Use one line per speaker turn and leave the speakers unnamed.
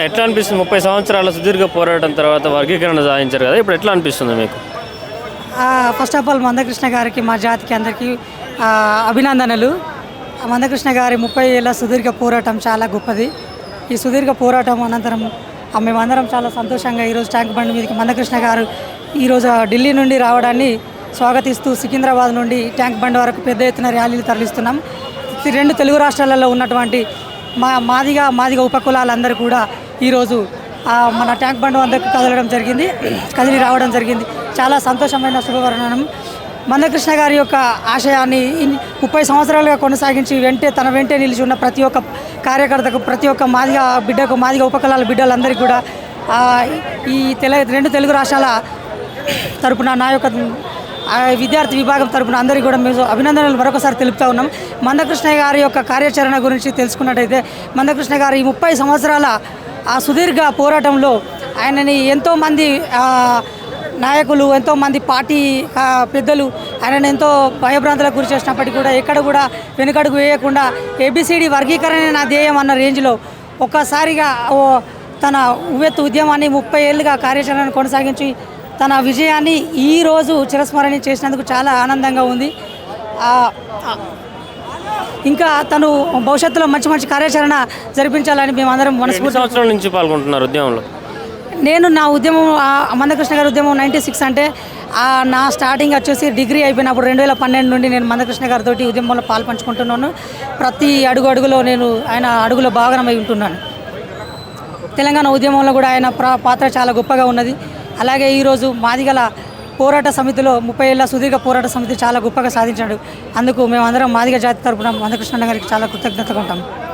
ఎట్లా అనిపిస్తుంది 30 సంవత్సరాల సుదీర్ఘ పోరాటం తర్వాత వర్గీకరణ సాధించారు కదా, ఇప్పుడు ఎట్లా అనిపిస్తుంది మీకు?
ఫస్ట్ ఆఫ్ ఆల్ మందకృష్ణ గారికి మా జాతికి అందరికీ అభినందనలు. మందకృష్ణ గారి 30 ఏళ్ళ సుదీర్ఘ పోరాటం చాలా గొప్పది. ఈ సుదీర్ఘ పోరాటం అనంతరం మేమందరం చాలా సంతోషంగా ఈరోజు ట్యాంక్ బండ్ మీదకి మందకృష్ణ గారు ఈరోజు ఢిల్లీ నుండి రావడాన్ని స్వాగతిస్తూ సికింద్రాబాద్ నుండి ట్యాంక్ బండ్ వరకు పెద్ద ఎత్తున ర్యాలీలు తరలిస్తున్నాం. 2 తెలుగు రాష్ట్రాలలో ఉన్నటువంటి మాదిగ ఉపకులాలందరూ కూడా ఈరోజు మన ట్యాంక్ బండ్ వద్దకు కదిలి రావడం జరిగింది. చాలా సంతోషమైన శుభవర్ణనం. మందకృష్ణ గారి యొక్క ఆశయాన్ని 30 సంవత్సరాలుగా కొనసాగించి తన వెంటే నిలిచి ఉన్న ప్రతి ఒక్క కార్యకర్తకు, ప్రతి ఒక్క మాదిగ ఉపకులాల బిడ్డలందరికీ కూడా ఈ 2 తెలుగు రాష్ట్రాల తరపున నా యొక్క విద్యార్థి విభాగం తరపున అందరికీ కూడా మేము అభినందనలు మరొకసారి తెలుపుతూ ఉన్నాం. మందకృష్ణ గారి యొక్క కార్యాచరణ గురించి తెలుసుకున్నట్టయితే మందకృష్ణ గారి 30 సంవత్సరాల సుదీర్ఘ పోరాటంలో ఆయనని ఎంతోమంది నాయకులు, ఎంతోమంది పార్టీ పెద్దలు ఆయనను ఎంతో భయభ్రాంతులకు గురి చేసినప్పటికీ కూడా ఎక్కడ కూడా వెనుకడుగు వేయకుండా ABCD వర్గీకరణ నా ధ్యేయం అన్న రేంజ్లో ఒక్కసారిగా తన ఉద్యమాన్ని 30 ఏళ్ళుగా కార్యాచరణను కొనసాగించి తన విజయాన్ని ఈరోజు చిరస్మరణ చేసినందుకు చాలా ఆనందంగా ఉంది. ఇంకా తను భవిష్యత్తులో మంచి కార్యాచరణ జరిపించాలని మేమందరం మనస్ఫూర్తి.
సంవత్సరాల నుంచి పాల్గొంటున్నారు ఉద్యమంలో?
నా ఉద్యమం మందకృష్ణ గారి ఉద్యమం 96 అంటే నా స్టార్టింగ్ వచ్చేసి డిగ్రీ అయిపోయినప్పుడు 2012 నుండి నేను మందకృష్ణ గారితో ఉద్యమంలో పాల్పంచుకుంటున్నాను. ప్రతి అడుగులో నేను ఆయన అడుగులో భాగమై ఉంటున్నాను. తెలంగాణ ఉద్యమంలో కూడా ఆయన పాత్ర చాలా గొప్పగా ఉన్నది. అలాగే ఈరోజు మాదిగల పోరాట సమితిలో 30 ఏళ్ళ సుదీర్ఘ పోరాట సమితి చాలా గొప్పగా సాధించాడు. అందుకు మేమందరం మాదిగ జాతి తరపున మందకృష్ణ గారికి చాలా కృతజ్ఞతగా ఉంటాం.